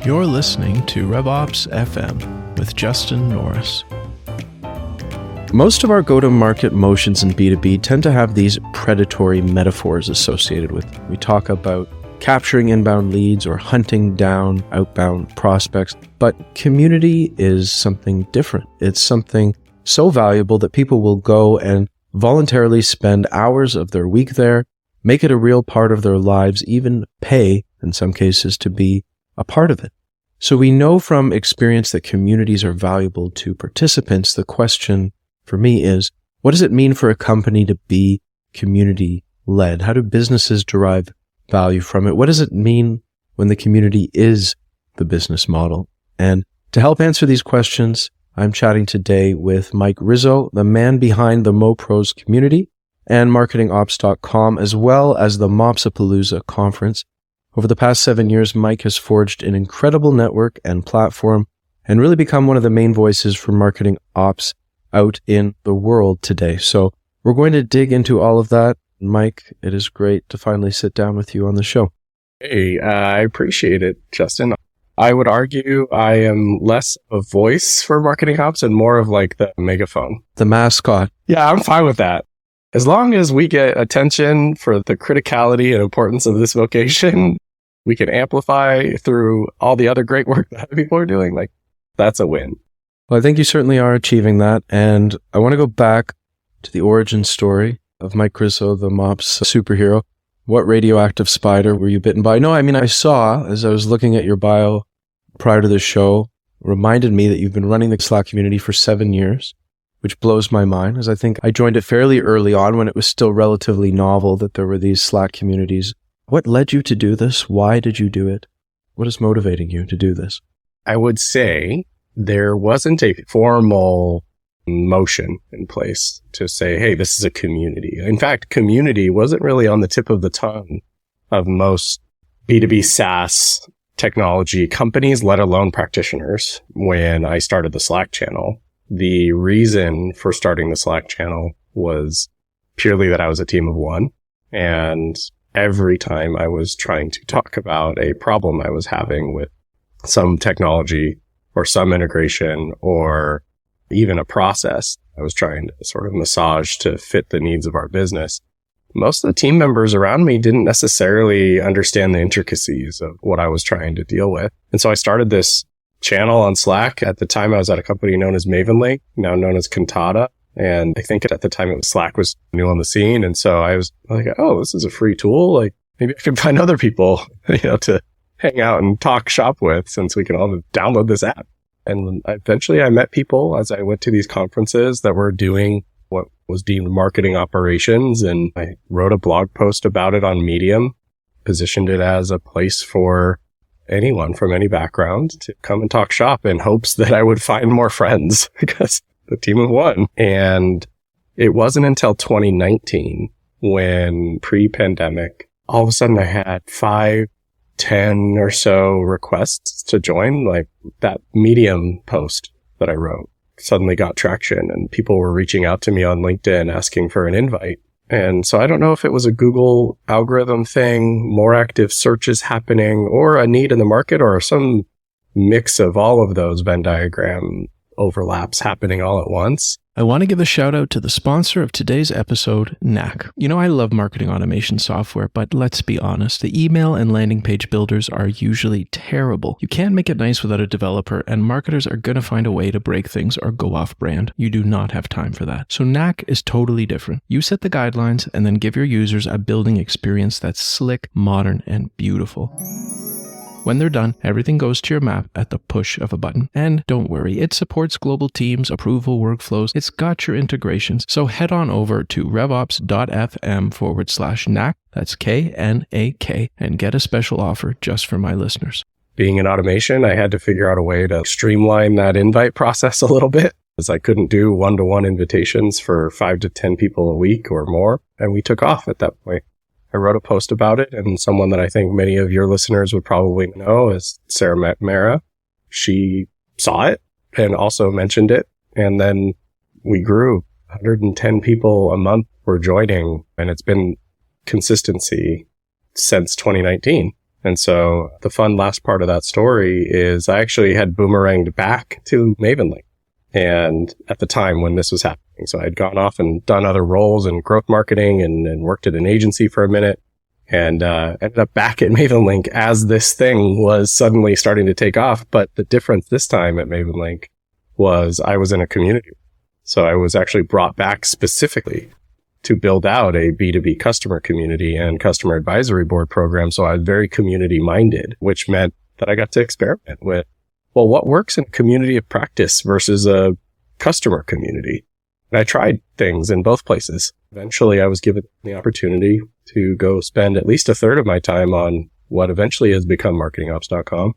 You're listening to RevOps FM with Justin Norris. Most of our go-to-market motions in B2B tend to have these predatory metaphors associated with them. We talk about capturing inbound leads or hunting down outbound prospects, but community is something different. It's something so valuable that people will go and voluntarily spend hours of their week there, make it a real part of their lives, even pay, in some cases, to be a part of it. So we know from experience that communities are valuable to participants. The question for me is, what does it mean for a company to be community-led? How do businesses derive value from it? What does it mean when the community is the business model? And to help answer these questions, I'm chatting today with Mike Rizzo, the man behind the MoPros community and marketingops.com, as well as the MOps-Apalooza conference. Over the past 7 years, Mike has forged an incredible network and platform and really become one of the main voices for marketing ops out in the world today. So we're going to dig into all of that. Mike, it is great to finally sit down with you on the show. Hey, I appreciate it, Justin. I would argue I am less a voice for marketing ops and more of like the megaphone. The mascot. Yeah, I'm fine with that. As long as we get attention for the criticality and importance of this vocation, we can amplify through all the other great work that people are doing. Like, that's a win. Well, I think you certainly are achieving that. And I want to go back to the origin story of Mike Rizzo, the MOPS superhero. What radioactive spider were you bitten by? No, I mean, I saw, as I was looking at your bio prior to the show, reminded me that you've been running the Slack community for 7 years. Which blows my mind, as I think I joined it fairly early on when it was still relatively novel that there were these Slack communities. What led you to do this? Why did you do it? What is motivating you to do this? I would say there wasn't a formal motion in place to say, hey, this is a community. In fact, community wasn't really on the tip of the tongue of most B2B SaaS technology companies, let alone practitioners, when I started the Slack channel. The reason for starting the Slack channel was purely that I was a team of one. And every time I was trying to talk about a problem I was having with some technology or some integration or even a process I was trying to sort of massage to fit the needs of our business, most of the team members around me didn't necessarily understand the intricacies of what I was trying to deal with. And so I started this channel on Slack. At the time, I was at a company known as Mavenly, now known as Cantata. And I think at the time Slack was new on the scene. And so I was like, oh, this is a free tool. Like, maybe I could find other people, to hang out and talk shop with, since we can all download this app. And eventually I met people as I went to these conferences that were doing what was deemed marketing operations. And I wrote a blog post about it on Medium, positioned it as a place for anyone from any background to come and talk shop in hopes that I would find more friends, because the team of one. And it wasn't until 2019 when pre-pandemic, all of a sudden I had 5, 10 or so requests to join. Like, that Medium post that I wrote suddenly got traction and people were reaching out to me on LinkedIn asking for an invite. And so I don't know if it was a Google algorithm thing, more active searches happening, or a need in the market, or some mix of all of those Venn diagram overlaps happening all at once. I want to give a shout out to the sponsor of today's episode, Knack. I love marketing automation software, but let's be honest, the email and landing page builders are usually terrible. You can't make it nice without a developer, and marketers are going to find a way to break things or go off brand. You do not have time for that. So Knack is totally different. You set the guidelines and then give your users a building experience that's slick, modern, and beautiful. When they're done, everything goes to your map at the push of a button. And don't worry, it supports global teams, approval workflows. It's got your integrations. So head on over to revops.fm/knack, that's KNAK, and get a special offer just for my listeners. Being in automation, I had to figure out a way to streamline that invite process a little bit, as I couldn't do one-to-one invitations for 5 to 10 people a week or more. And we took off at that point. I wrote a post about it, and someone that I think many of your listeners would probably know is Sarah Mara. She saw it and also mentioned it, and then we grew 110 people a month were joining, and it's been consistency since 2019. And so the fun last part of that story is I actually had boomeranged back to Mavenlink. And at the time when this was happening, so I'd gone off and done other roles in growth marketing and worked at an agency for a minute, and ended up back at Mavenlink as this thing was suddenly starting to take off. But the difference this time at Mavenlink was I was in a community. So I was actually brought back specifically to build out a B2B customer community and customer advisory board program. So I was very community minded, which meant that I got to experiment with, well, what works in a community of practice versus a customer community? And I tried things in both places. Eventually, I was given the opportunity to go spend at least a third of my time on what eventually has become marketingops.com.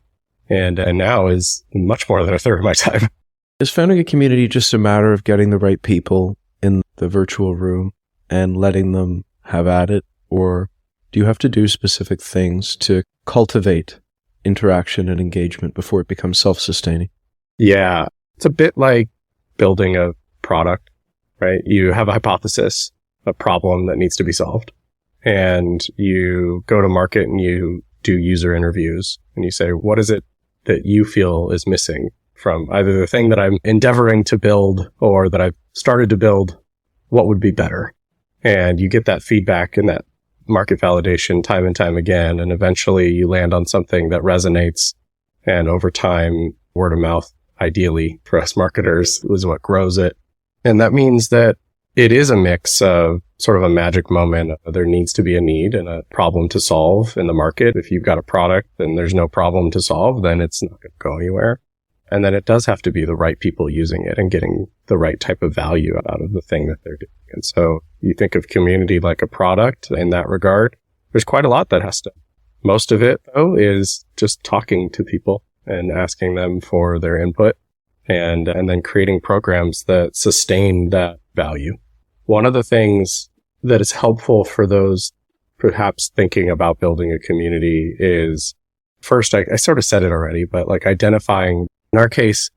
And now is much more than a third of my time. Is founding a community just a matter of getting the right people in the virtual room and letting them have at it? Or do you have to do specific things to cultivate interaction and engagement before it becomes self-sustaining? Yeah, it's a bit like building a product, right? You have a hypothesis, a problem that needs to be solved, and you go to market and you do user interviews and you say, what is it that you feel is missing from either the thing that I'm endeavoring to build or that I've started to build? What would be better? And you get that feedback and that market validation time and time again. And eventually you land on something that resonates. And over time, word of mouth, ideally for us marketers, is what grows it. And that means that it is a mix of sort of a magic moment. There needs to be a need and a problem to solve in the market. If you've got a product and there's no problem to solve, then it's not going to go anywhere. And then it does have to be the right people using it and getting the right type of value out of the thing that they're doing. And so you think of community like a product in that regard. There's quite a lot that has to. Most of it, though, is just talking to people and asking them for their input and then creating programs that sustain that value. One of the things that is helpful for those perhaps thinking about building a community is, first, I sort of said it already, but like identifying, in our case,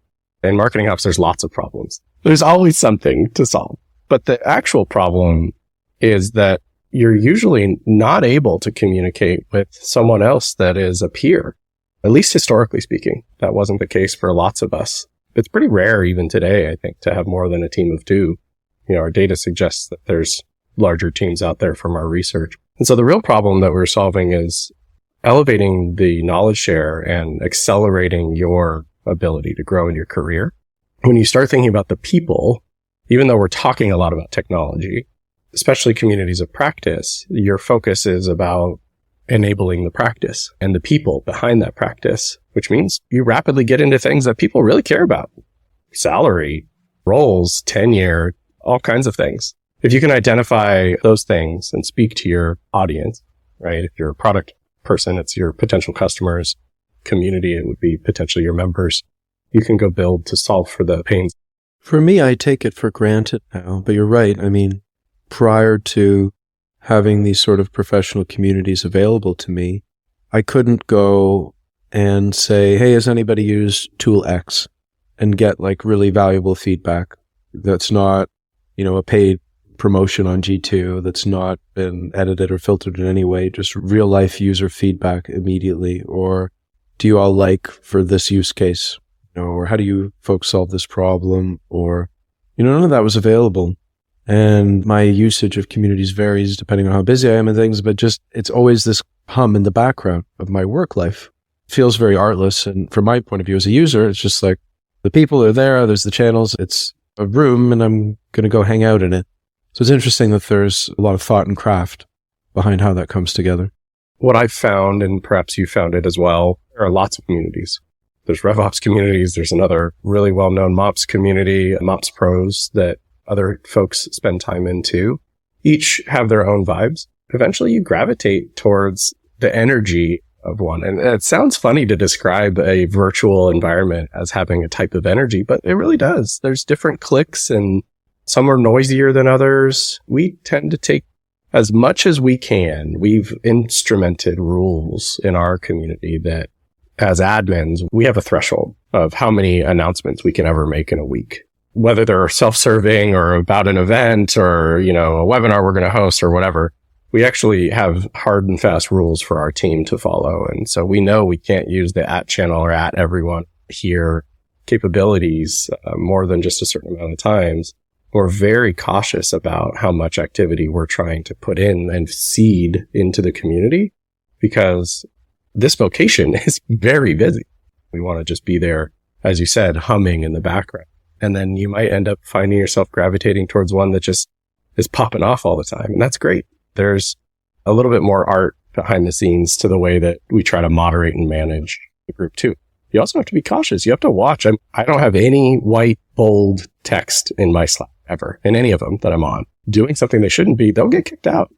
in marketing ops, there's lots of problems. There's always something to solve. But the actual problem is that you're usually not able to communicate with someone else that is a peer. At least historically speaking, that wasn't the case for lots of us. It's pretty rare even today, I think, to have more than a team of two. You know, our data suggests that there's larger teams out there from our research. And so the real problem that we're solving is elevating the knowledge share and accelerating your ability to grow in your career. When you start thinking about the people, even though we're talking a lot about technology, especially communities of practice, your focus is about enabling the practice and the people behind that practice, which means you rapidly get into things that people really care about. Salary, roles, tenure, all kinds of things. If you can identify those things and speak to your audience, right? If you're a product person, it's your potential customers. Community, it would be potentially your members. You can go build to solve for the pains. For me, I take it for granted now, but you're right. I mean, prior to having these sort of professional communities available to me, I couldn't go and say, hey, has anybody used tool X, and get like really valuable feedback that's not, you know, a paid promotion on G2, that's not been edited or filtered in any way, just real life user feedback immediately. Or do you all like for this use case? Or how do you folks solve this problem? Or, you know, none of that was available. And my usage of communities varies depending on how busy I am and things, but just, it's always this hum in the background of my work life. It feels very artless. And from my point of view as a user, it's just like the people are there, there's the channels, it's a room, and I'm going to go hang out in it. So it's interesting that there's a lot of thought and craft behind how that comes together. What I've found, and perhaps you found it as well, there are lots of communities. There's RevOps communities. There's another really well-known Mops community, Mops Pros, that other folks spend time in too. Each have their own vibes. Eventually you gravitate towards the energy of one. And it sounds funny to describe a virtual environment as having a type of energy, but it really does. There's different cliques and some are noisier than others. We tend to take as much as we can. We've instrumented rules in our community that as admins, we have a threshold of how many announcements we can ever make in a week. whether they're self-serving or about an event or, a webinar we're going to host or whatever, we actually have hard and fast rules for our team to follow. And so we know we can't use the @ channel or @ everyone here capabilities more than just a certain amount of times. We're very cautious about how much activity we're trying to put in and seed into the community because this vocation is very busy. We want to just be there, as you said, humming in the background. And then you might end up finding yourself gravitating towards one that just is popping off all the time. And that's great. There's a little bit more art behind the scenes to the way that we try to moderate and manage the group too. You also have to be cautious. You have to watch. I don't have any white, bold text in my Slack ever, in any of them that I'm on. Doing something they shouldn't be, they'll get kicked out,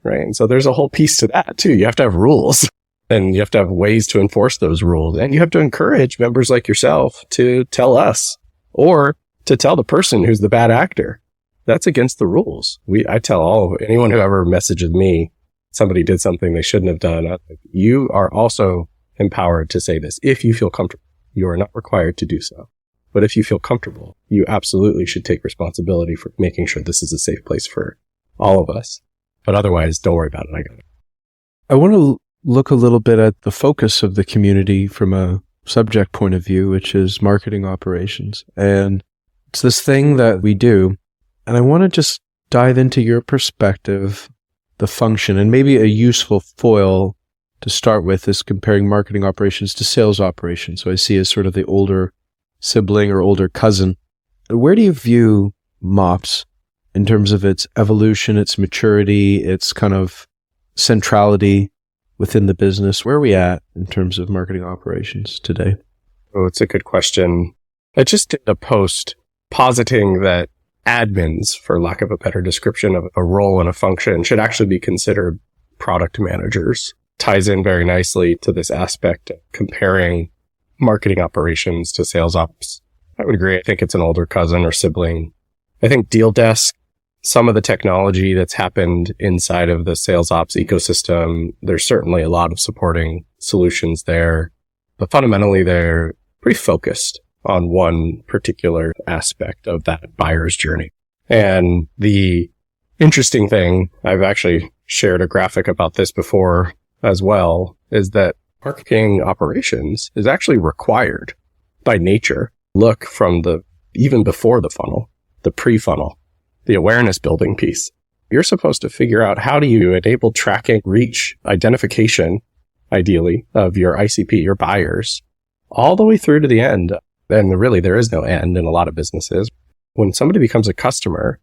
right? And so there's a whole piece to that too. You have to have rules and you have to have ways to enforce those rules. And you have to encourage members like yourself to tell us or to tell the person who's the bad actor. That's against the rules. I tell anyone who ever messages me, somebody did something they shouldn't have done. You are also empowered to say this if you feel comfortable. You are not required to do so. But if you feel comfortable, you absolutely should take responsibility for making sure this is a safe place for all of us. But otherwise, don't worry about it. I got it. I want to look a little bit at the focus of the community from a subject point of view, which is marketing operations. And it's this thing that we do. And I want to just dive into your perspective, the function, and maybe a useful foil to start with is comparing marketing operations to sales operations. So I see as sort of the older sibling or older cousin. Where do you view MOPS in terms of its evolution, its maturity, its kind of centrality within the business? Where are we at in terms of marketing operations today? Oh, it's a good question. I just did a post positing that admins, for lack of a better description of a role and a function, should actually be considered product managers. Ties in very nicely to this aspect of comparing marketing operations to sales ops. I would agree. I think it's an older cousin or sibling. I think Deal Desk, some of the technology that's happened inside of the sales ops ecosystem, there's certainly a lot of supporting solutions there, but fundamentally they're pretty focused on one particular aspect of that buyer's journey. And the interesting thing, I've actually shared a graphic about this before as well, is that marketing operations is actually required by nature. Look from even before the funnel, the pre-funnel, the awareness building piece. You're supposed to figure out how do you enable tracking, reach, identification, ideally, of your ICP, your buyers, all the way through to the end. And really, there is no end in a lot of businesses. When somebody becomes a customer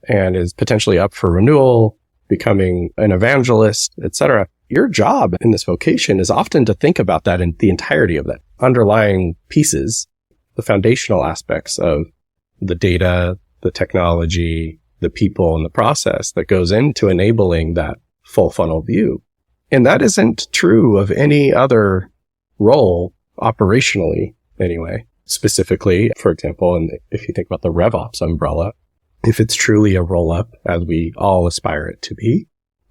and is potentially up for renewal, becoming an evangelist, etc., your job in this vocation is often to think about that in the entirety of that underlying pieces, the foundational aspects of the data, the technology, the people, and the process that goes into enabling that full funnel view. And that isn't true of any other role operationally anyway. Specifically, for example, and if you think about the RevOps umbrella, if it's truly a roll-up, as we all aspire it to be,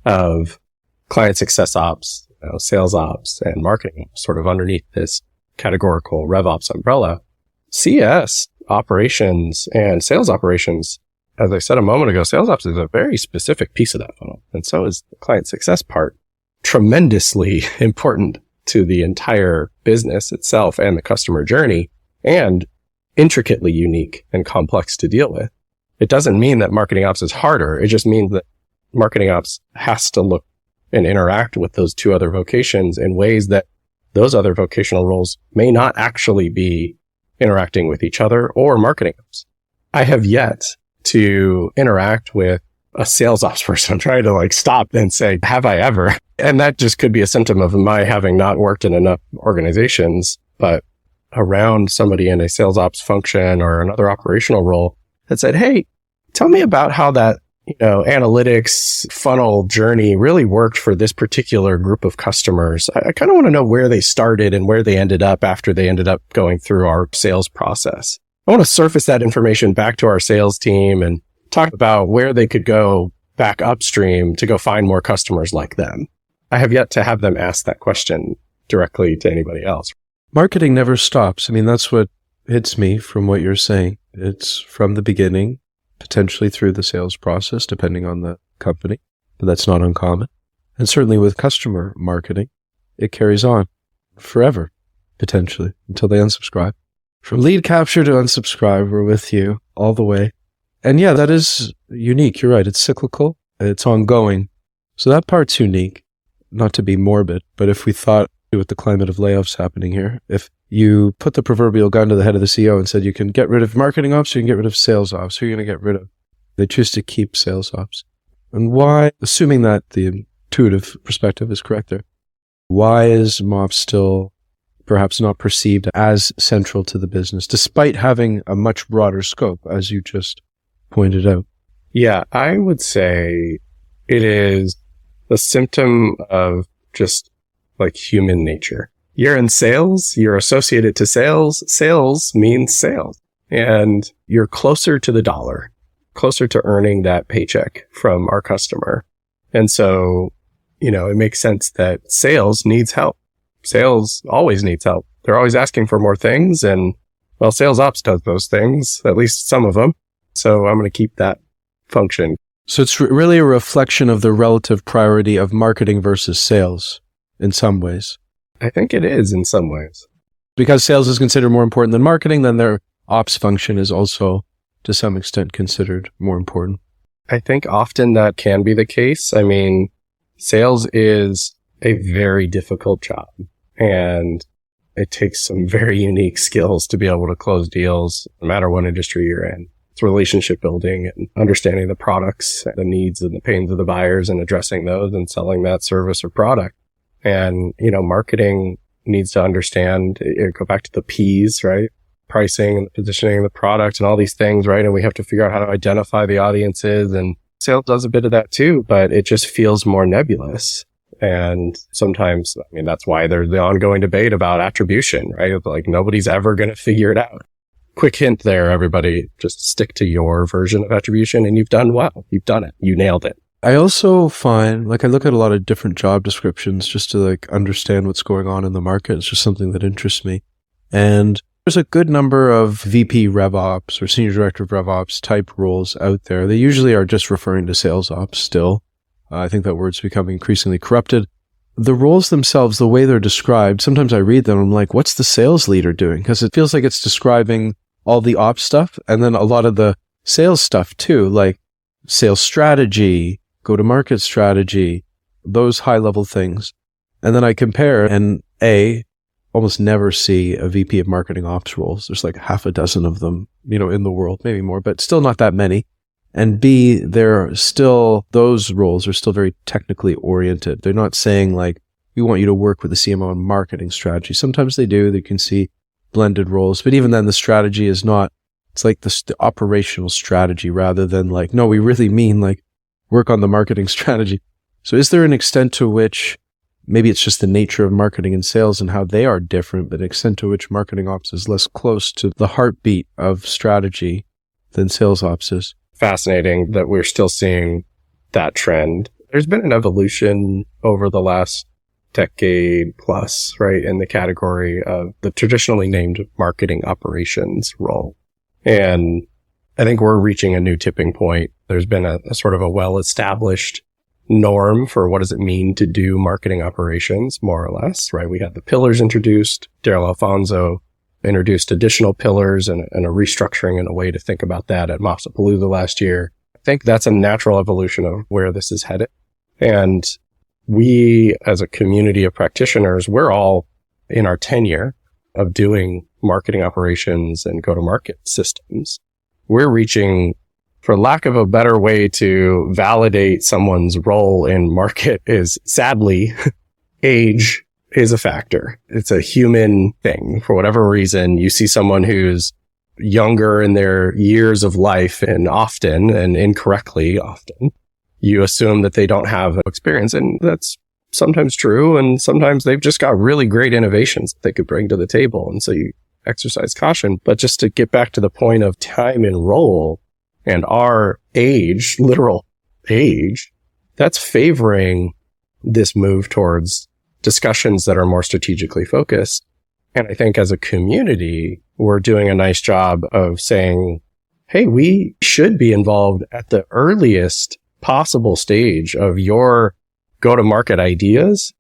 of client success ops, sales ops, and marketing ops, sort of underneath this categorical RevOps umbrella, CS operations and sales operations, as I said a moment ago, sales ops is a very specific piece of that funnel. And so is the client success part, tremendously important to the entire business itself and the customer journey, and intricately unique and complex to deal with. It doesn't mean that marketing ops is harder. It just means that marketing ops has to look and interact with those two other vocations in ways that those other vocational roles may not actually be interacting with each other or marketing ops. I have yet to interact with a sales ops person. I'm trying to stop and say, have I ever? And that just could be a symptom of my having not worked in enough organizations, but around somebody in a sales ops function or another operational role that said, hey, tell me about how that, analytics funnel journey really worked for this particular group of customers. I kind of want to know where they started and where they ended up after they ended up going through our sales process. I want to surface that information back to our sales team and talk about where they could go back upstream to go find more customers like them. I have yet to have them ask that question directly to anybody else. Marketing never stops. I mean, that's what hits me from what you're saying. It's from the beginning, potentially through the sales process, depending on the company, but that's not uncommon. And certainly with customer marketing, it carries on forever, potentially, until they unsubscribe. From lead capture to unsubscribe, we're with you all the way. And yeah, that is unique. You're right. It's cyclical. It's ongoing. So that part's unique, not to be morbid, but if we thought with the climate of layoffs happening here, if you put the proverbial gun to the head of the CEO and said, you can get rid of marketing ops, or you can get rid of sales ops, who are you going to get rid of? They choose to keep sales ops. And why, assuming that the intuitive perspective is correct there, why is MOPS still perhaps not perceived as central to the business, despite having a much broader scope, as you just pointed out? Yeah, I would say it is a symptom of just like human nature. You're in sales, you're associated to sales. Sales means sales. And you're closer to the dollar, closer to earning that paycheck from our customer. And so, it makes sense that sales needs help. Sales always needs help. They're always asking for more things. And well, sales ops does those things, at least some of them. So I'm going to keep that function. So it's really a reflection of the relative priority of marketing versus sales in some ways. I think it is in some ways. Because sales is considered more important than marketing, then their ops function is also to some extent considered more important. I think often that can be the case. I mean, sales is a very difficult job, and it takes some very unique skills to be able to close deals, no matter what industry you're in. It's relationship building and understanding the products, the needs and the pains of the buyers, and addressing those and selling that service or product. And, marketing needs to understand, go back to the P's, right? Pricing and positioning of the product and all these things, right? And we have to figure out how to identify the audiences, and sales does a bit of that too, but it just feels more nebulous. And sometimes, that's why there's the ongoing debate about attribution, right? Like nobody's ever going to figure it out. Quick hint there, everybody, just stick to your version of attribution and you've done well. You've done it. You nailed it. I also find, I look at a lot of different job descriptions just to understand what's going on in the market. It's just something that interests me. And there's a good number of VP RevOps or Senior Director of RevOps type roles out there. They usually are just referring to sales ops still. I think that word's becoming increasingly corrupted. The roles themselves, the way they're described, sometimes I read them, I'm like, what's the sales leader doing? Because it feels like it's describing all the ops stuff and then a lot of the sales stuff too, like sales strategy, go-to-market strategy, those high-level things. And then I compare and almost never see a VP of marketing ops roles. There's like half a dozen of them, in the world, maybe more, but still not that many. And B, those roles are still very technically oriented. They're not saying we want you to work with the CMO on marketing strategy. Sometimes they do. They can see blended roles, but even then the strategy is not, it's like the operational strategy rather than no, we really mean work on the marketing strategy. So is there an extent to which maybe it's just the nature of marketing and sales and how they are different, but an extent to which marketing ops is less close to the heartbeat of strategy than sales ops is? Fascinating that we're still seeing that trend. There's been an evolution over the last decade plus, right, in the category of the traditionally named marketing operations role. And I think we're reaching a new tipping point. There's been a sort of a well-established norm for what does it mean to do marketing operations, more or less, right? We had the pillars introduced. Daryl Alfonso introduced additional pillars and a restructuring and a way to think about that at MOps-Apalooza last year. I think that's a natural evolution of where this is headed. And we, as a community of practitioners, we're all in our tenure of doing marketing operations and go-to-market systems. We're reaching, for lack of a better way to validate someone's role in market is, sadly, age is a factor. It's a human thing. For whatever reason, you see someone who's younger in their years of life, and often, and incorrectly often, you assume that they don't have experience. And that's sometimes true. And sometimes they've just got really great innovations that they could bring to the table. And so you exercise caution. But just to get back to the point of time and role and our age, literal age, that's favoring this move towards discussions that are more strategically focused. And I think as a community, we're doing a nice job of saying, hey, we should be involved at the earliest possible stage of your go-to-market ideas.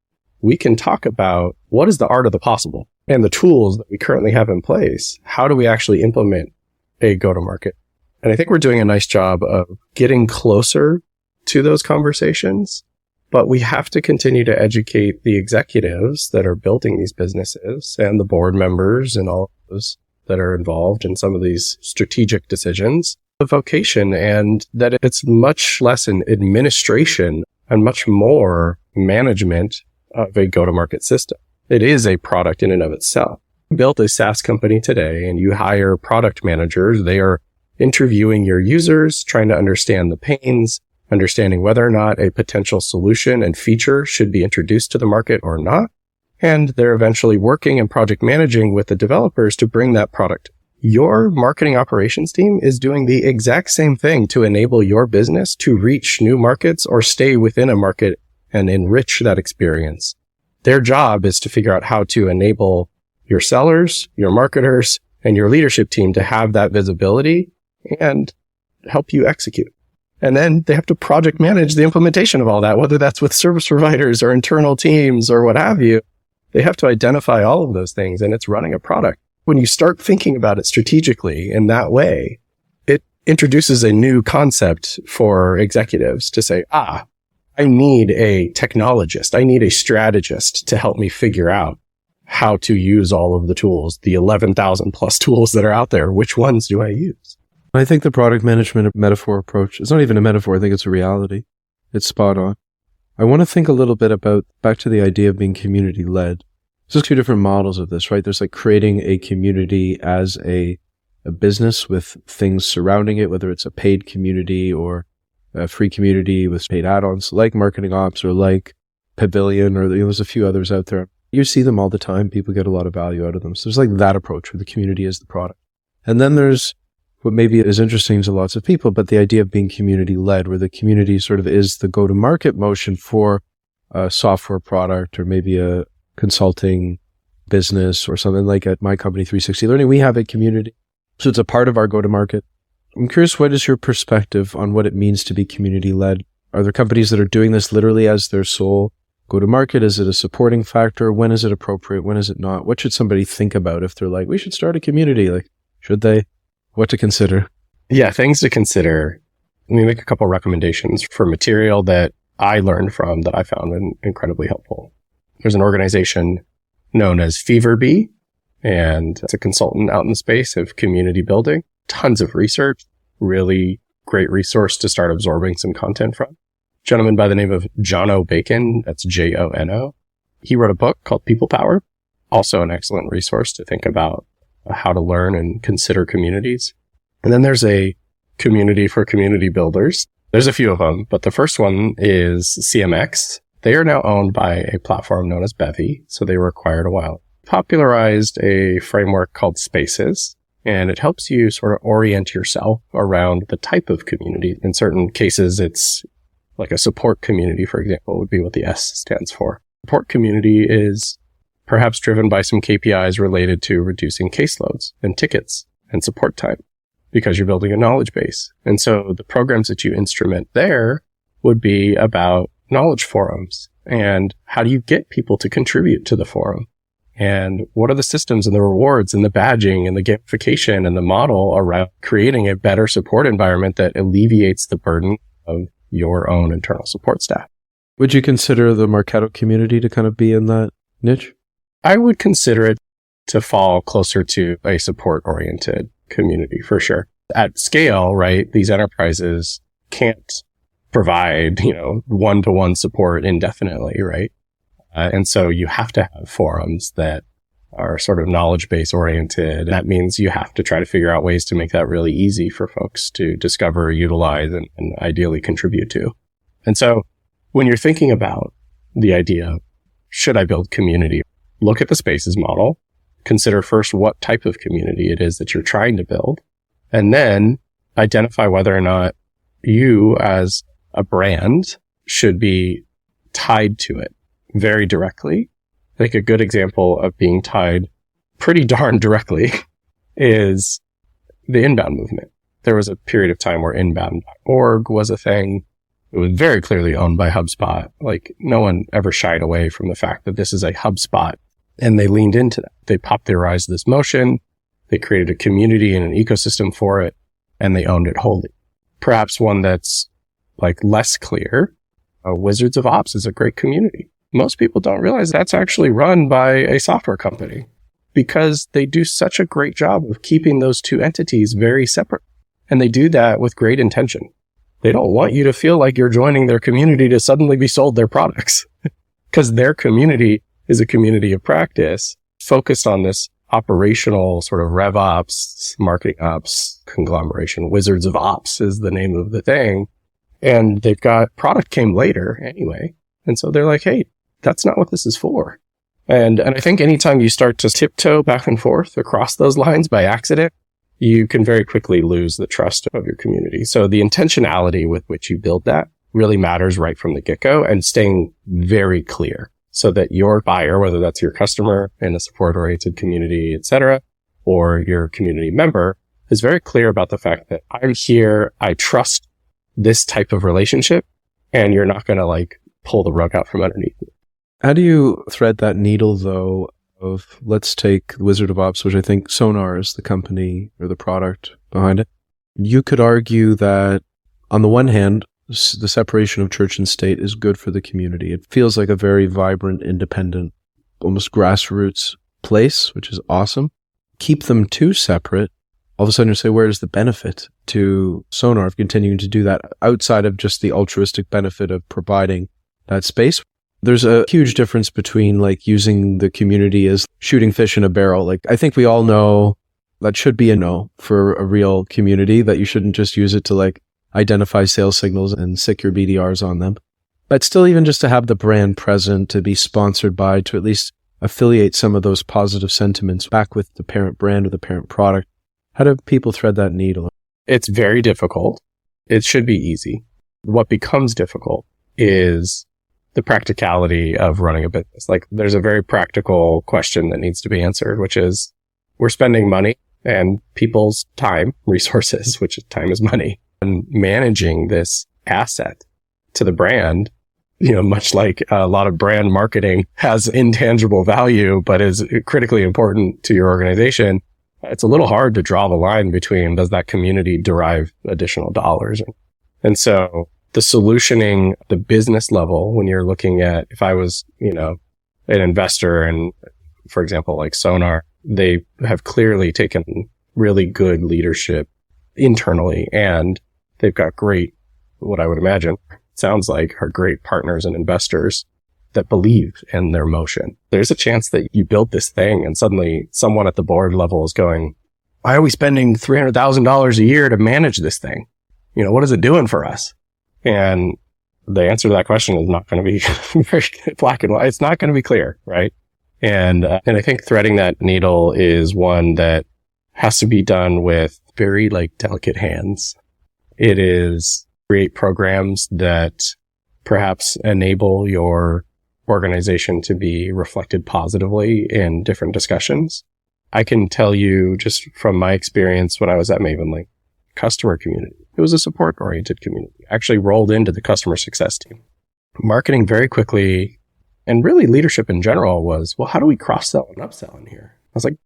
We can talk about what is the art of the possible and the tools that we currently have in place. How do we actually implement a go-to-market? And I think we're doing a nice job of getting closer to those conversations, but we have to continue to educate the executives that are building these businesses and the board members and all of those that are involved in some of these strategic decisions, the vocation, and that it's much less an administration and much more management of a go-to-market system. It is a product in and of itself. You build a SaaS company today and you hire product managers. They are interviewing your users, trying to understand the pains, understanding whether or not a potential solution and feature should be introduced to the market or not. And they're eventually working and project managing with the developers to bring that product. Your marketing operations team is doing the exact same thing to enable your business to reach new markets or stay within a market and enrich that experience. Their job is to figure out how to enable your sellers, your marketers, and your leadership team to have that visibility and help you execute. And then they have to project manage the implementation of all that, whether that's with service providers or internal teams or what have you. They have to identify all of those things, and it's running a product. When you start thinking about it strategically in that way, it introduces a new concept for executives to say, I need a technologist. I need a strategist to help me figure out how to use all of the tools, the 11,000 plus tools that are out there. Which ones do I use? I think the product management metaphor approach, it's not even a metaphor. I think it's a reality. It's spot on. I want to think a little bit about back to the idea of being community-led. There's two different models of this, right? There's like creating a community as a business with things surrounding it, whether it's a paid community or a free community with paid add-ons like Marketing Ops or like Pavilion, or there's a few others out there. You see them all the time. People get a lot of value out of them. So there's like that approach where the community is the product. And then there's what maybe is interesting to lots of people, but the idea of being community-led, where the community sort of is the go-to-market motion for a software product or maybe a consulting business or something. Like at my company, 360 Learning, we have a community. So it's a part of our go-to-market. I'm curious, what is your perspective on what it means to be community-led? Are there companies that are doing this literally as their sole go-to-market? Is it a supporting factor? When is it appropriate? When is it not? What should somebody think about if they're like, we should start a community? Like, should they? What to consider? Yeah, things to consider. Let me make a couple recommendations for material that I learned from that I found incredibly helpful. There's an organization known as Feverbee, and it's a consultant out in the space of community building. Tons of research, really great resource to start absorbing some content from. A gentleman by the name of Jono Bacon, that's Jono. He wrote a book called People Power, also an excellent resource to think about how to learn and consider communities. And then there's a community for community builders. There's a few of them, but the first one is CMX. They are now owned by a platform known as Bevy, so they were acquired a while. Popularized a framework called Spaces, and it helps you sort of orient yourself around the type of community. In certain cases, it's like a support community, for example, would be what the S stands for. Support community is perhaps driven by some KPIs related to reducing caseloads and tickets and support time because you're building a knowledge base. And so the programs that you instrument there would be about knowledge forums and how do you get people to contribute to the forum? And what are the systems and the rewards and the badging and the gamification and the model around creating a better support environment that alleviates the burden of your own internal support staff? Would you consider the Marketo community to kind of be in that niche? I would consider it to fall closer to a support-oriented community for sure. At scale, right, these enterprises can't provide, one-to-one support indefinitely, right? And so you have to have forums that are sort of knowledge base oriented. That means you have to try to figure out ways to make that really easy for folks to discover, utilize, and ideally contribute to. And so when you're thinking about the idea, should I build community? Look at the Spaces model, consider first what type of community it is that you're trying to build, and then identify whether or not you as a brand should be tied to it very directly. I think a good example of being tied pretty darn directly is the inbound movement. There was a period of time where inbound.org was a thing. It was very clearly owned by HubSpot. Like, no one ever shied away from the fact that this is a HubSpot, and they leaned into that. They popularized this motion. They created a community and an ecosystem for it, and they owned it wholly. Perhaps one that's like less clear, Wizards of Ops is a great community. Most people don't realize that's actually run by a software company because they do such a great job of keeping those two entities very separate. And they do that with great intention. They don't want you to feel like you're joining their community to suddenly be sold their products because their community is a community of practice focused on this operational sort of RevOps, marketing ops conglomeration. Wizards of Ops is the name of the thing. And they've got product came later anyway. And so they're like, hey, that's not what this is for. And I think anytime you start to tiptoe back and forth across those lines by accident, you can very quickly lose the trust of your community. So the intentionality with which you build that really matters right from the get-go, and staying very clear so that your buyer, whether that's your customer in a support-oriented community, et cetera, or your community member, is very clear about the fact that I'm here, I trust this type of relationship, and you're not going to like pull the rug out from underneath me. How do you thread that needle, though, of, let's take Wizard of Ops, which I think Sonar is the company or the product behind it. You could argue that, on the one hand, the separation of church and state is good for the community. It feels like a very vibrant, independent, almost grassroots place, which is awesome. Keep them too separate. All of a sudden you say, where's the benefit to Sonar of continuing to do that outside of just the altruistic benefit of providing that space? There's a huge difference between like using the community as shooting fish in a barrel. Like, I think we all know that should be a no for a real community, that you shouldn't just use it to like identify sales signals and sick your BDRs on them. But still, even just to have the brand present, to be sponsored by, to at least affiliate some of those positive sentiments back with the parent brand or the parent product. How do people thread that needle? It's very difficult. It should be easy. What becomes difficult is the practicality of running a business. Like, there's a very practical question that needs to be answered, which is, we're spending money and people's time, resources, which time is money, and managing this asset to the brand, you know, much like a lot of brand marketing has intangible value, but is critically important to your organization. It's a little hard to draw the line between, does that community derive additional dollars? And so the solutioning, the business level, when you're looking at, if I was, you know, an investor and, for example, like Sonar, they have clearly taken really good leadership internally, and they've got great, what I would imagine sounds like are great partners and investors that believe in their motion. There's a chance that you build this thing and suddenly someone at the board level is going, why are we spending $300,000 a year to manage this thing? You know, what is it doing for us? And the answer to that question is not going to be very black and white. It's not going to be clear, right? And I think threading that needle is one that has to be done with very like delicate hands. It is create programs that perhaps enable your organization to be reflected positively in different discussions. I can tell you just from my experience when I was at Mavenlink, customer community. It was a support-oriented community. I actually rolled into the customer success team. Marketing very quickly, and really leadership in general, was, well, how do we cross-sell and upsell in here? I was like,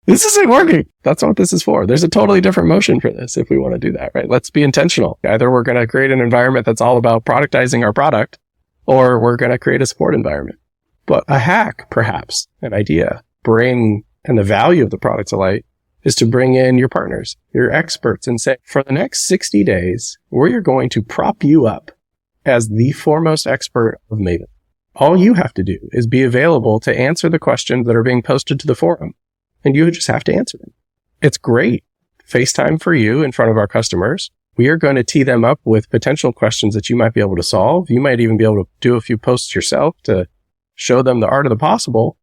this isn't working. That's not what this is for. There's a totally different motion for this if we want to do that, right? Let's be intentional. Either we're going to create an environment that's all about productizing our product, or we're going to create a support environment. But a hack, perhaps, an idea, and the value of the product to light is to bring in your partners, your experts, and say, for the next 60 days, we're going to prop you up as the foremost expert of Maven. All you have to do is be available to answer the questions that are being posted to the forum, and you just have to answer them. It's great. FaceTime for you in front of our customers. We are going to tee them up with potential questions that you might be able to solve. You might even be able to do a few posts yourself to show them the art of the possible.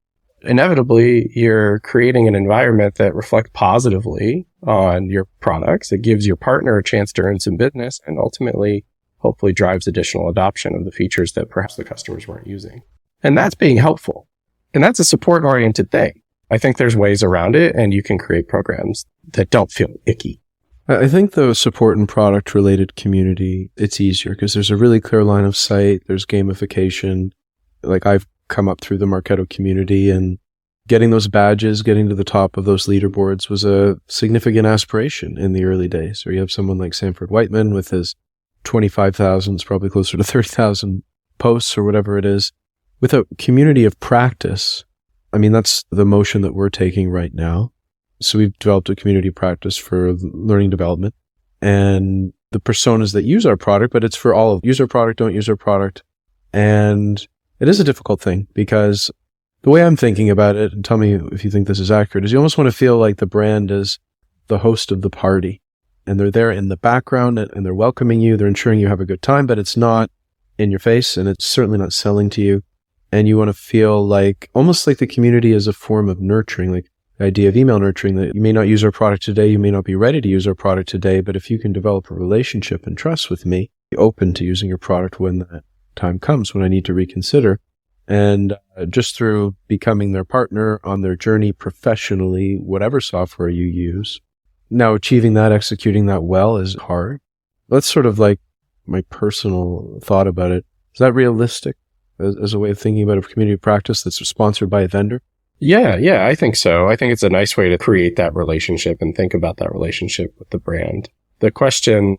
Inevitably, you're creating an environment that reflects positively on your products. It gives your partner a chance to earn some business, and ultimately, hopefully drives additional adoption of the features that perhaps the customers weren't using. And that's being helpful. And that's a support-oriented thing. I think there's ways around it, and you can create programs that don't feel icky. I think the support and product related community, it's easier because there's a really clear line of sight. There's gamification. Like I've come up through the Marketo community, and getting those badges, getting to the top of those leaderboards was a significant aspiration in the early days. Or you have someone like Sanford Whiteman with his 25,000, it's probably closer to 30,000 posts or whatever it is. With a community of practice, I mean, that's the motion that we're taking right now. So we've developed a community of practice for learning development and the personas that use our product, but it's for all of use our product, don't use our product. And it is a difficult thing because the way I'm thinking about it, and tell me if you think this is accurate, is you almost want to feel like the brand is the host of the party and they're there in the background and they're welcoming you. They're ensuring you have a good time, but it's not in your face and it's certainly not selling to you. And you want to feel like almost like the community is a form of nurturing, like the idea of email nurturing, that you may not use our product today, you may not be ready to use our product today, but if you can develop a relationship and trust with me, be open to using your product when that time comes, when I need to reconsider. And just through becoming their partner on their journey professionally, whatever software you use. Now, achieving that, executing that well is hard. That's sort of like my personal thought about it. Is that realistic as a way of thinking about a community practice that's sponsored by a vendor? Yeah, I think so. I think it's a nice way to create that relationship and think about that relationship with the brand. The question,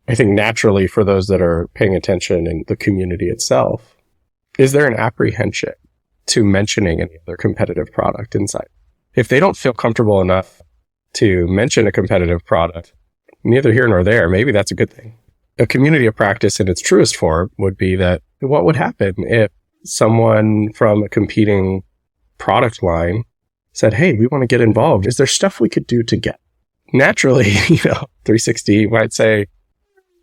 I think naturally for those that are paying attention in the community itself, is there an apprehension to mentioning any other competitive product inside? If they don't feel comfortable enough to mention a competitive product, neither here nor there, maybe that's a good thing. A community of practice in its truest form would be that what would happen if someone from a competing product line said, hey, we want to get involved. Is there stuff we could do together? Naturally, 360 might say,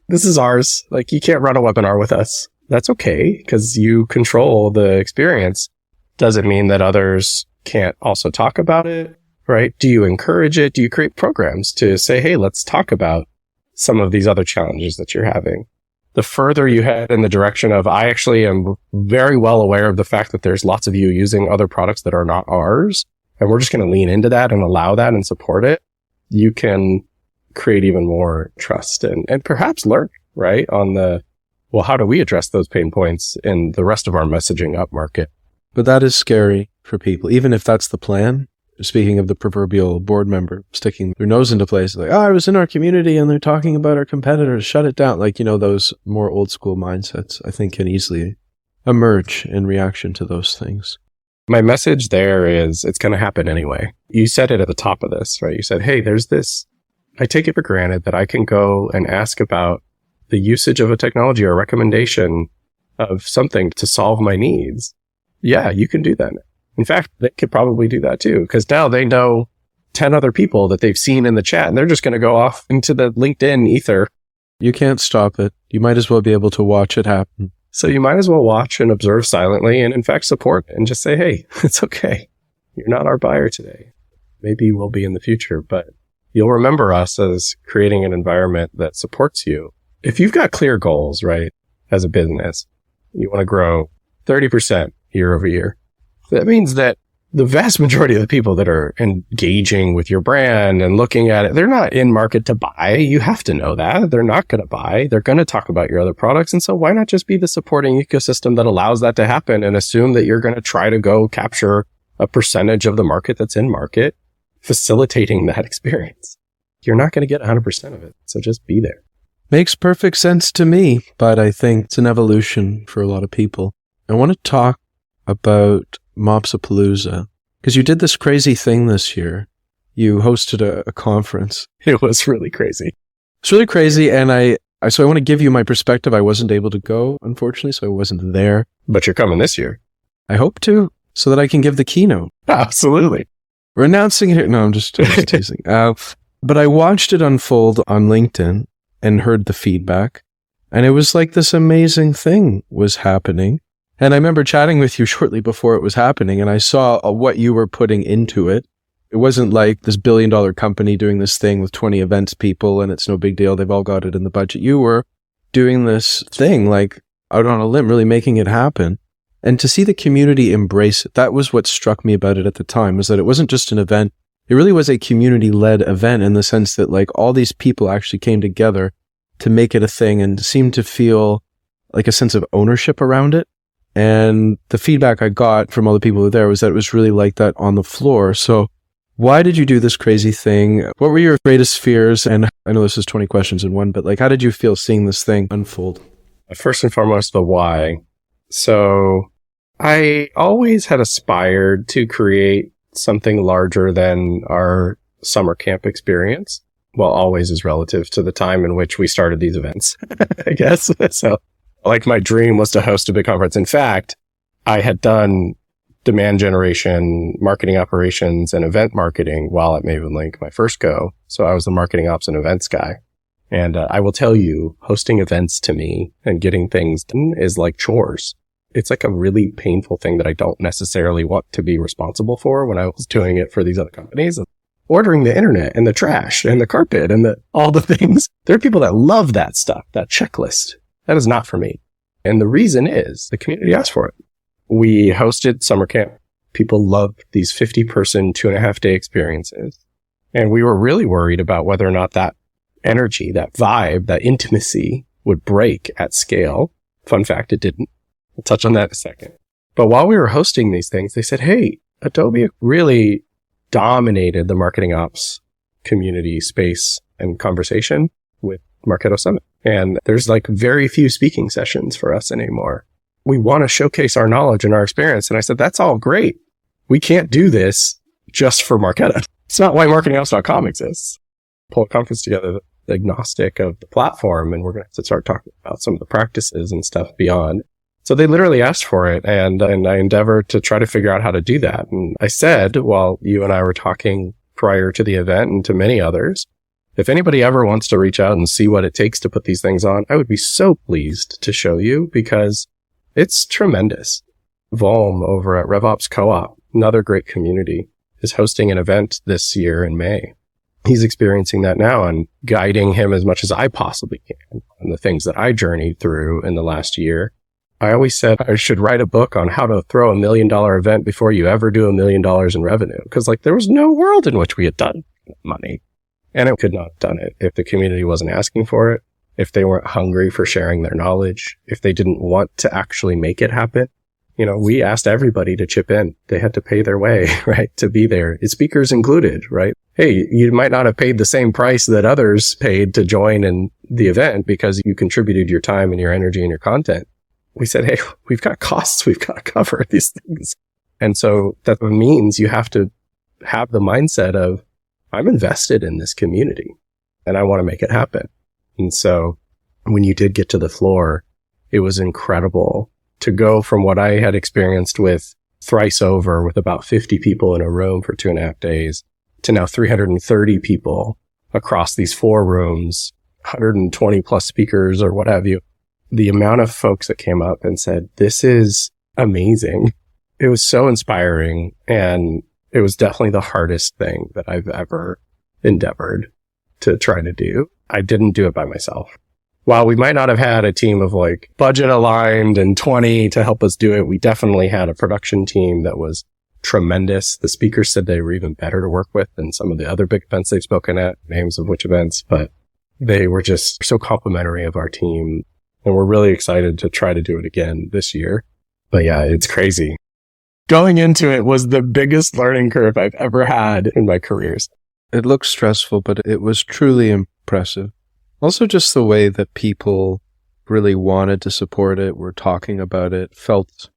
this is ours. Like, you can't run a webinar with us. That's okay, because you control the experience. Doesn't mean that others can't also talk about it, right? Do you encourage it? Do you create programs to say, hey, let's talk about some of these other challenges that you're having? The further you head in the direction of, I actually am very well aware of the fact that there's lots of you using other products that are not ours, and we're just going to lean into that and allow that and support it, you can create even more trust and perhaps learn, right? On the, well, how do we address those pain points in the rest of our messaging up market? But that is scary for people, even if that's the plan. Speaking of the proverbial board member sticking their nose into place, like, oh, I was in our community and they're talking about our competitors, shut it down. Like, those more old school mindsets, I think, can easily emerge in reaction to those things. My message there is it's going to happen anyway. You said it at the top of this, right? You said, hey, there's this. I take it for granted that I can go and ask about the usage of a technology or a recommendation of something to solve my needs. Yeah, you can do that. In fact, they could probably do that too, because now they know 10 other people that they've seen in the chat, and they're just going to go off into the LinkedIn ether. You can't stop it. You might as well be able to watch it happen. So you might as well watch and observe silently and in fact support and just say, hey, it's okay. You're not our buyer today. Maybe you will be in the future, but you'll remember us as creating an environment that supports you. If you've got clear goals, right, as a business, you want to grow 30% year over year. That means that the vast majority of the people that are engaging with your brand and looking at it, they're not in market to buy. You have to know that. They're not going to buy. They're going to talk about your other products. And so why not just be the supporting ecosystem that allows that to happen and assume that you're going to try to go capture a percentage of the market that's in market, facilitating that experience. You're not going to get 100% of it. So just be there. Makes perfect sense to me, but I think it's an evolution for a lot of people. I want to talk about MOps-Apalooza, because you did this crazy thing this year. You hosted a conference. It was really crazy. It's really crazy, and so I want to give you my perspective. I wasn't able to go, unfortunately, so I wasn't there. But you're coming this year. I hope to, so that I can give the keynote. Absolutely. We're announcing it here. No, I'm just teasing. But I watched it unfold on LinkedIn and heard the feedback, and it was like this amazing thing was happening. And I remember chatting with you shortly before it was happening, and I saw what you were putting into it. It wasn't like this billion-dollar company doing this thing with 20 events people, and it's no big deal. They've all got it in the budget. You were doing this thing, like, out on a limb, really making it happen. And to see the community embrace it, that was what struck me about it at the time, was that it wasn't just an event. It really was a community-led event in the sense that like all these people actually came together to make it a thing and seemed to feel like a sense of ownership around it. And the feedback I got from all the people who were there was that it was really like that on the floor. So why did you do this crazy thing? What were your greatest fears? And I know this is 20 questions in one, but like, how did you feel seeing this thing unfold? First and foremost, the why. So I always had aspired to create something larger than our summer camp experience. Well, always is relative to the time in which we started these events, I guess. So like my dream was to host a big conference. In fact, I had done demand generation, marketing operations, and event marketing while at Maven Link, my first go. So I was the marketing ops and events guy. And I will tell you, hosting events to me and getting things done is like chores. It's like a really painful thing that I don't necessarily want to be responsible for when I was doing it for these other companies. Ordering the internet and the trash and the carpet and all the things. There are people that love that stuff, that checklist. That is not for me. And the reason is the community asked for it. We hosted summer camp. People loved these 50-person, 2.5-day experiences. And we were really worried about whether or not that energy, that vibe, that intimacy would break at scale. Fun fact, it didn't. We'll touch on that in a second. But while we were hosting these things, they said, hey, Adobe really dominated the marketing ops community space and conversation with Marketo Summit. And there's like very few speaking sessions for us anymore. We want to showcase our knowledge and our experience. And I said, that's all great. We can't do this just for Marketo. It's not why marketingops.com exists. Pull a conference together, agnostic of the platform, and we're going to have to start talking about some of the practices and stuff beyond. So they literally asked for it, and I endeavored to try to figure out how to do that. And I said, while you and I were talking prior to the event and to many others, if anybody ever wants to reach out and see what it takes to put these things on, I would be so pleased to show you because it's tremendous. Volm over at RevOps Co-op, another great community, is hosting an event this year in May. He's experiencing that now and guiding him as much as I possibly can on the things that I journeyed through in the last year. I always said I should write a book on how to throw $1 million event before you ever do $1 million in revenue. Because like there was no world in which we had done money. And it could not have done it if the community wasn't asking for it, if they weren't hungry for sharing their knowledge, if they didn't want to actually make it happen. You know, we asked everybody to chip in. They had to pay their way, right, to be there. Speakers included, right? Hey, you might not have paid the same price that others paid to join in the event because you contributed your time and your energy and your content. We said, hey, we've got costs. We've got to cover these things. And so that means you have to have the mindset of, I'm invested in this community and I want to make it happen. And so when you did get to the floor, it was incredible to go from what I had experienced with thrice over with about 50 people in a room for 2.5 days to now 330 people across these 4 rooms, 120 plus speakers or what have you. The amount of folks that came up and said, this is amazing. It was so inspiring. And it was definitely the hardest thing that I've ever endeavored to try to do. I didn't do it by myself. While we might not have had a team of like budget aligned and 20 to help us do it, we definitely had a production team that was tremendous. The speakers said they were even better to work with than some of the other big events they've spoken at, names of which events, but they were just so complimentary of our team. And we're really excited to try to do it again this year. But yeah, it's crazy. Going into it was the biggest learning curve I've ever had in my careers. It looked stressful, but it was truly impressive. Also just the way that people really wanted to support it, were talking about it, felt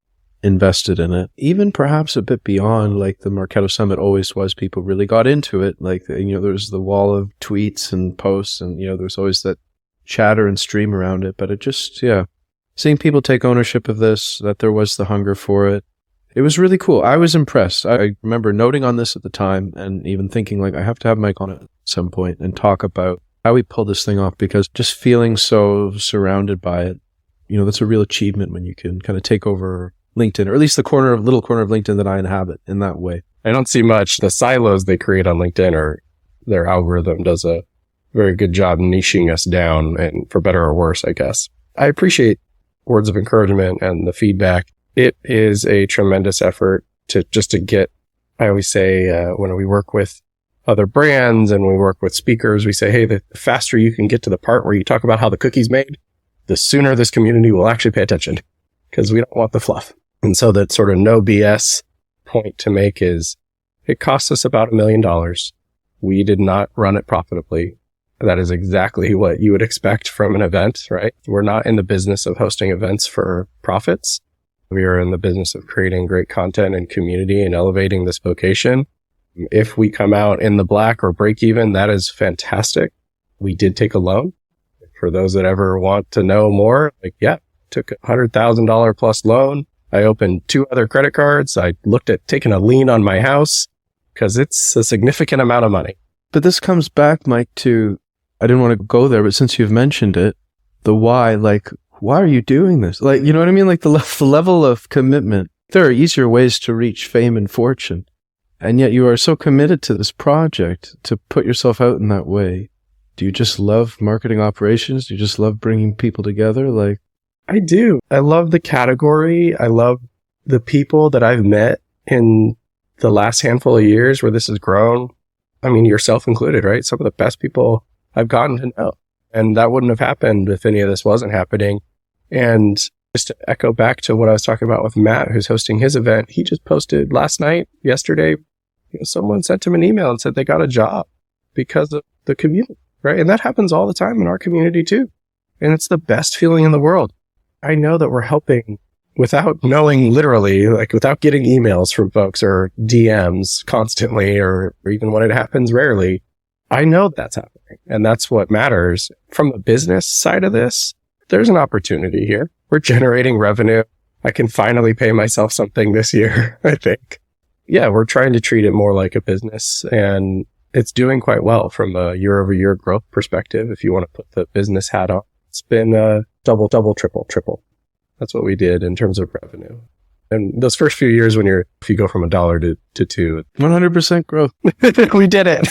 invested in it. Even perhaps a bit beyond like the Marketo Summit always was, people really got into it. Like, there was the wall of tweets and posts and, there's always that chatter and stream around it. But it just, seeing people take ownership of this, that there was the hunger for it. It was really cool. I was impressed. I remember noting on this at the time and even thinking like, I have to have Mike on it at some point and talk about how we pull this thing off, because just feeling so surrounded by it, that's a real achievement when you can kind of take over LinkedIn, or at least the little corner of LinkedIn that I inhabit in that way. I don't see much. The silos they create on LinkedIn, or their algorithm does a very good job niching us down, and for better or worse, I guess. I appreciate words of encouragement and the feedback. It is a tremendous effort to get, I always say, when we work with other brands and we work with speakers, we say, hey, the faster you can get to the part where you talk about how the cookie's made, the sooner this community will actually pay attention, because we don't want the fluff. And so that sort of no BS point to make is it costs us about $1 million. We did not run it profitably. That is exactly what you would expect from an event, right? We're not in the business of hosting events for profits. We are in the business of creating great content and community and elevating this vocation. If we come out in the black or break even, that is fantastic. We did take a loan. For those that ever want to know more, took a $100,000 plus loan. I opened 2 other credit cards. I looked at taking a lien on my house because it's a significant amount of money. But this comes back, Mike, to, I didn't want to go there, but since you've mentioned it, the why, why are you doing this? You know what I mean? The level of commitment. There are easier ways to reach fame and fortune. And yet you are so committed to this project to put yourself out in that way. Do you just love marketing operations? Do you just love bringing people together? I do. I love the category. I love the people that I've met in the last handful of years where this has grown. I mean, yourself included, right? Some of the best people I've gotten to know. And that wouldn't have happened if any of this wasn't happening. And just to echo back to what I was talking about with Matt, who's hosting his event, he just posted yesterday, someone sent him an email and said they got a job because of the community, right? And that happens all the time in our community too. And it's the best feeling in the world. I know that we're helping without knowing literally, without getting emails from folks or DMs constantly, or even when it happens rarely. I know that's happening, and that's what matters. From the business side of this, there's an opportunity here. We're generating revenue. I can finally pay myself something this year, I think. Yeah, we're trying to treat it more like a business, and it's doing quite well from a year-over-year growth perspective. If you want to put the business hat on, it's been double, triple. That's what we did in terms of revenue. And those first few years if you go from $1 to 2. 100% growth. We did it.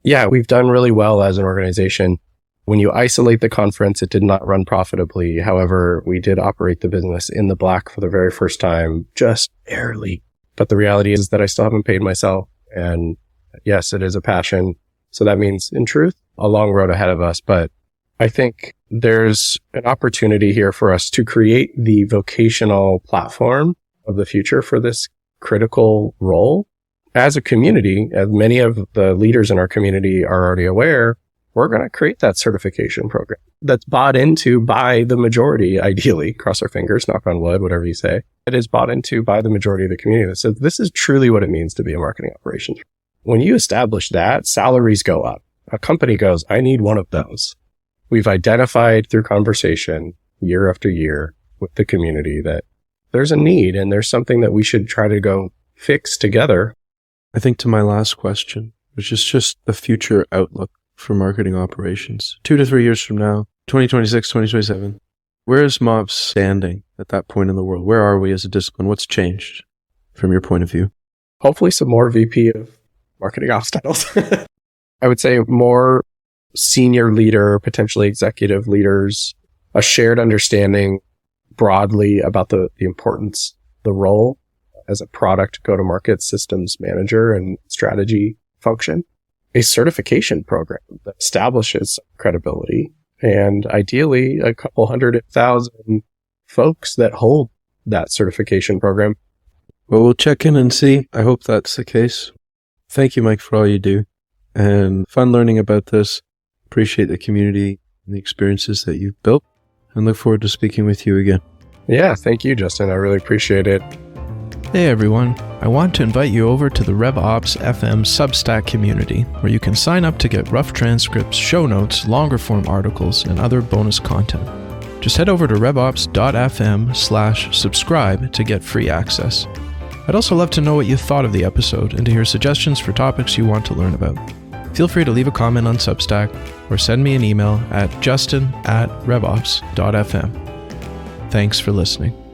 Yeah, we've done really well as an organization. When you isolate the conference, it did not run profitably. However, we did operate the business in the black for the very first time, just barely. But the reality is that I still haven't paid myself. And yes, it is a passion. So that means, in truth, a long road ahead of us. But I think there's an opportunity here for us to create the vocational platform of the future for this critical role. As a community, as many of the leaders in our community are already aware, we're going to create that certification program that's bought into by the majority, ideally, cross our fingers, knock on wood, whatever you say. It is bought into by the majority of the community that says this is truly what it means to be a marketing operations. When you establish that, salaries go up. A company goes, I need one of those. We've identified through conversation year after year with the community that there's a need and there's something that we should try to go fix together. I think to my last question, which is just the future outlook for marketing operations. 2 to 3 years from now, 2026, 2027, where is MOPS standing at that point in the world? Where are we as a discipline? What's changed from your point of view? Hopefully some more VP of marketing ops titles. I would say more senior leader, potentially executive leaders, a shared understanding broadly about the importance, the role as a product go-to-market systems manager and strategy function, a certification program that establishes credibility, and ideally a couple 100,000 folks that hold that certification program. Well, we'll check in and see. I hope that's the case. Thank you, Mike, for all you do. And fun learning about this. Appreciate the community and the experiences that you've built, and look forward to speaking with you again. Yeah, thank you, Justin. I really appreciate it. Hey everyone, I want to invite you over to the RevOps FM Substack community, where you can sign up to get rough transcripts, show notes, longer form articles, and other bonus content. Just head over to revops.fm/subscribe to get free access. I'd also love to know what you thought of the episode and to hear suggestions for topics you want to learn about. Feel free to leave a comment on Substack or send me an email at justin@revops.fm. Thanks for listening.